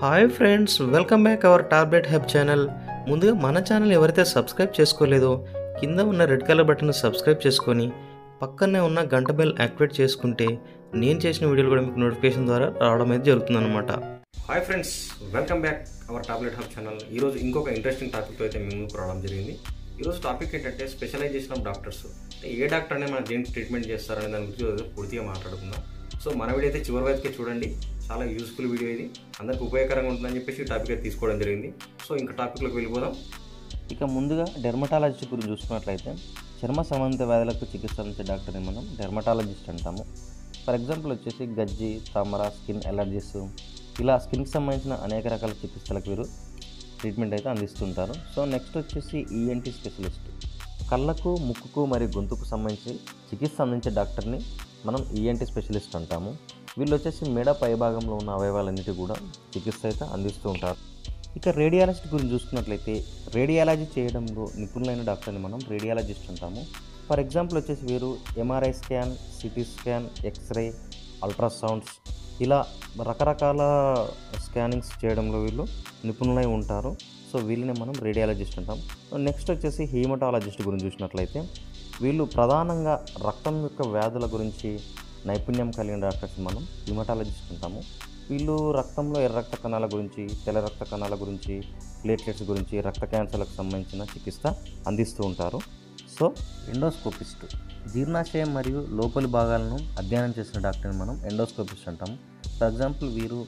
Hi friends, welcome back our tablet hub channel. ముందుగా మన channel ఎవరైతే సబ్స్క్రైబ్ చేసుకోలేదో కింద ఉన్న రెడ్ కలర్ బటన్ సబ్స్క్రైబ్ చేసుకొని పక్కనే ఉన్న గంట బెల్ యాక్టివేట్ చేసుకుంటే నేను చేసిన వీడియోలు కూడా మీకు నోటిఫికేషన్ ద్వారా రావడం అయితే జరుగుతుందన్నమాట. Hi friends, welcome back our tablet hub channel. ఈరోజు ఇంకొక ఇంట్రెస్టింగ్ టాపిక్తో అయితే మేము ముందుకు రావడం జరిగింది. ఈరోజు టాపిక్ ఏంటంటే స్పెషలైజేషన్ ఆఫ్ డాక్టర్స్. ఏ డాక్టర్ అనే మన దేనికి ట్రీట్మెంట్ చేస్తారనే దాని గురించి పూర్తిగా మాట్లాడుకుందాం. సో మన వీడియో అయితే చివరి వరకే చూడండి, చాలా యూస్ఫుల్ వీడియో ఇది, అందరికి ఉపయోగకరంగా ఉంటుందని చెప్పేసి టాపిక్ అయితే తీసుకోవడం జరిగింది. సో ఇంకా టాపిక్లోకి వెళ్ళిపోదాం. ఇక ముందుగా డెర్మటాలజిస్ట్ గురించి చూసుకున్నట్లయితే చర్మ సంబంధిత వ్యాధులకు చికిత్స అందించే డాక్టర్ని మనం డెర్మటాలజిస్ట్ అంటాము. ఫర్ ఎగ్జాంపుల్ వచ్చేసి గజ్జి, తామర, స్కిన్ ఎలర్జీస్, ఇలా స్కిన్కి సంబంధించిన అనేక రకాల చికిత్సలకు వీరు ట్రీట్మెంట్ అయితే అందిస్తుంటారు. సో నెక్స్ట్ వచ్చేసి ఈఎన్టీ స్పెషలిస్ట్. కళ్ళకు, ముక్కుకు మరియు గొంతుకు సంబంధించి చికిత్స అందించే డాక్టర్ని మనం ఈఎన్టీ స్పెషలిస్ట్ అంటాము. వీళ్ళు వచ్చేసి మెడ పైభాగంలో ఉన్న అవయవాలన్నిటి కూడా చికిత్స అయితే అందిస్తూ ఉంటారు. ఇక రేడియాలజిస్ట్ గురించి చూసుకున్నట్లయితే రేడియాలజీ చేయడంలో నిపుణులైన డాక్టర్ని మనం రేడియాలజిస్ట్ అంటాము. ఫర్ ఎగ్జాంపుల్ వచ్చేసి వీరు MRI scan, CT scan, X ray, ultrasounds, ఇలా రకరకాల స్కానింగ్స్ చేయడంలో వీళ్ళు నిపుణులై ఉంటారు. సో వీళ్ళని మనం రేడియాలజిస్ట్ అంటాం. నెక్స్ట్ వచ్చేసి హీమటాలజిస్ట్ గురించి చూసినట్లయితే వీళ్ళు ప్రధానంగా రక్తం యొక్క వ్యాధుల గురించి నైపుణ్యం కలిగిన డాక్టర్స్ మనం హీమటాలజిస్ట్ అంటాము. వీళ్ళు రక్తంలో ఎర్ర రక్త కణాల గురించి, తెల్ల రక్త కణాల గురించి, ప్లేట్లెట్స్ గురించి, రక్త క్యాన్సర్లకు సంబంధించిన చికిత్స అందిస్తూ ఉంటారు. So endoscopist. జీర్ణాశయం మరియు లోపలి భాగాలను అధ్యయనం చేసిన డాక్టర్ని మనం ఎండోస్కోపిస్ట్ అంటాము. ఫర్ ఎగ్జాంపుల్ వీరు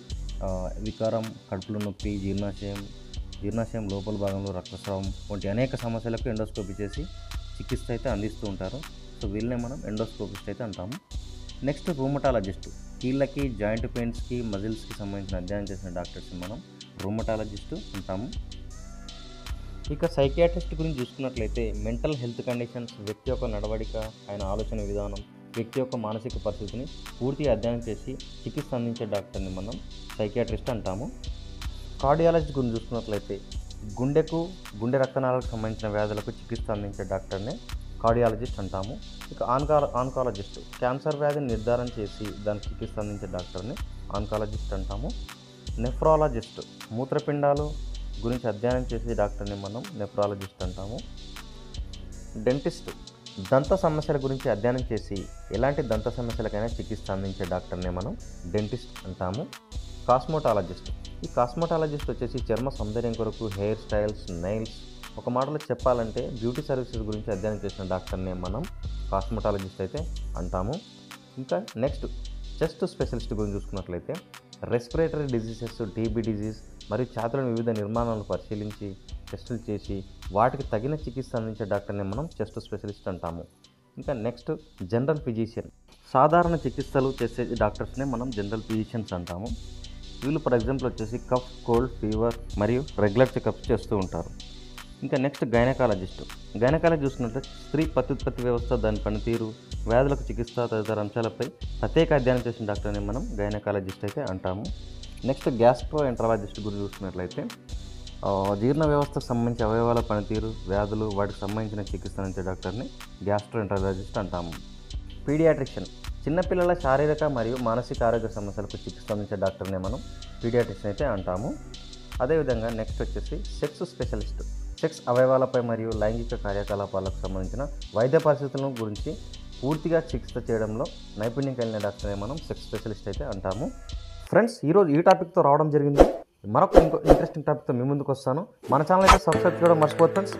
వికారం, కడుపులో నొప్పి, జీర్ణాశయం లోపల భాగంలో రక్తస్రావం వంటి అనేక సమస్యలకు ఎండోస్కోపీ చేసి చికిత్స అయితే అందిస్తూ ఉంటారు. సో వీళ్ళనే మనం ఎండోస్కోపిస్ట్ అయితే అంటాము. నెక్స్ట్ రూమటాలజిస్ట్. కీళ్ళకి, జాయింట్ పెయిన్స్కి, మజిల్స్కి సంబంధించిన అధ్యయనం చేసిన డాక్టర్స్ని మనం రూమటాలజిస్ట్ అంటాము. ఇక సైకియాట్రిస్ట్ గురించి చూసుకున్నట్లయితే మెంటల్ హెల్త్ కండిషన్స్, వ్యక్తి యొక్క నడవడిక, ఆయన ఆలోచన విధానం, వ్యక్తి యొక్క మానసిక పరిస్థితిని పూర్తిగా అధ్యయనం చేసి చికిత్స అందించే డాక్టర్ని మనం సైకియాట్రిస్ట్ అంటాము. కార్డియాలజిస్ట్ గురించి చూసుకున్నట్లయితే గుండెకు, గుండె రక్తనాళాలకు సంబంధించిన వ్యాధులకు చికిత్స అందించే డాక్టర్నే కార్డియాలజిస్ట్ అంటాము. ఇక ఆన్కాలజిస్ట్. క్యాన్సర్ వ్యాధిని నిర్ధారణ చేసి దానికి చికిత్స అందించే డాక్టర్ని ఆన్కాలజిస్ట్ అంటాము. నెఫ్రాలజిస్ట్. మూత్రపిండాలు గురించి అధ్యయనం చేసే డాక్టర్ని మనం నెఫ్రాలజిస్ట్ అంటాము. డెంటిస్ట్. దంత సమస్యల గురించి అధ్యయనం చేసి ఎలాంటి దంత సమస్యలకైనా చికిత్స అందించే డాక్టర్ని మనం డెంటిస్ట్ అంటాము. కాస్మెటాలజిస్ట్. ఈ కాస్మెటాలజిస్ట్ వచ్చేసి చర్మ సౌందర్యం కొరకు హెయిర్ స్టైల్స్, నెయిల్స్, ఒక మాటలో చెప్పాలంటే బ్యూటీ సర్వీసెస్ గురించి అధ్యయనం చేసిన డాక్టర్ని మనం కాస్మెటాలజిస్ట్ అయితే అంటాము. ఇంకా నెక్స్ట్ చెస్ట్ స్పెషలిస్ట్ గురించి చూసుకున్నట్లయితే రెస్పిరేటరీ డిజీజెస్, టీబీ డిజీజ్ మరియు ఛాతీలోని వివిధ నిర్మాణాలను పరిశీలించి టెస్టులు చేసి వాటికి తగిన చికిత్స అందించే డాక్టర్ని మనం చెస్ట్ స్పెషలిస్ట్ అంటాము. ఇంకా నెక్స్ట్ జనరల్ ఫిజిషియన్. సాధారణ చికిత్సలు చేసే డాక్టర్స్నే మనం జనరల్ ఫిజిషియన్స్ అంటాము. వీళ్ళు ఫర్ ఎగ్జాంపుల్ వచ్చేసి కఫ్, కోల్డ్, ఫీవర్ మరియు రెగ్యులర్ చెకప్స్ చేస్తూ ఉంటారు. ఇంకా నెక్స్ట్ గైనకాలజిస్ట్. గైనకాలజీ చూసుకుంటే స్త్రీ ప్రత్యుత్పత్తి వ్యవస్థ, దాని పనితీరు, వ్యాధులకు చికిత్స తదితర అంశాలపై ప్రత్యేక అధ్యయనం చేసిన డాక్టర్ని మనం గైనకాలజిస్ట్ అయితే అంటాము. నెక్స్ట్ గ్యాస్ట్రోఎంటరాలజిస్ట్ గురించి చూసుకున్నట్లయితే జీర్ణ వ్యవస్థకు సంబంధించి అవయవాల పనితీరు, వ్యాధులు, వాటికి సంబంధించిన చికిత్స అందించే డాక్టర్ని గ్యాస్ట్రోఎంటరాలజిస్ట్ అంటాము. పీడియాట్రిషియన్. చిన్నపిల్లల శారీరక మరియు మానసిక ఆరోగ్య సమస్యలకు చికిత్స అందించే డాక్టర్ని మనం పీడియాట్రిషియన్ అయితే అంటాము. అదేవిధంగా నెక్స్ట్ వచ్చేసి సెక్స్ స్పెషలిస్ట్. సెక్స్ అవయవాలపై మరియు లైంగిక కార్యకలాపాలకు సంబంధించిన వైద్య పరిస్థితుల గురించి పూర్తిగా చికిత్స చేయడంలో నైపుణ్యం కలిగిన డాక్టర్ని మనం సెక్స్ స్పెషలిస్ట్ అయితే అంటాము. ఫ్రెండ్స్, ఈరోజు ఈ టాపిక్తో రావడం జరిగింది. మరొక ఇంకో ఇంట్రెస్టింగ్ టాపిక్తో మీ ముందుకు వస్తాను. మన ఛానల్ అయితే సబ్స్క్రైబ్ చేయడం మర్చిపోతుంది ఫ్రెండ్స్.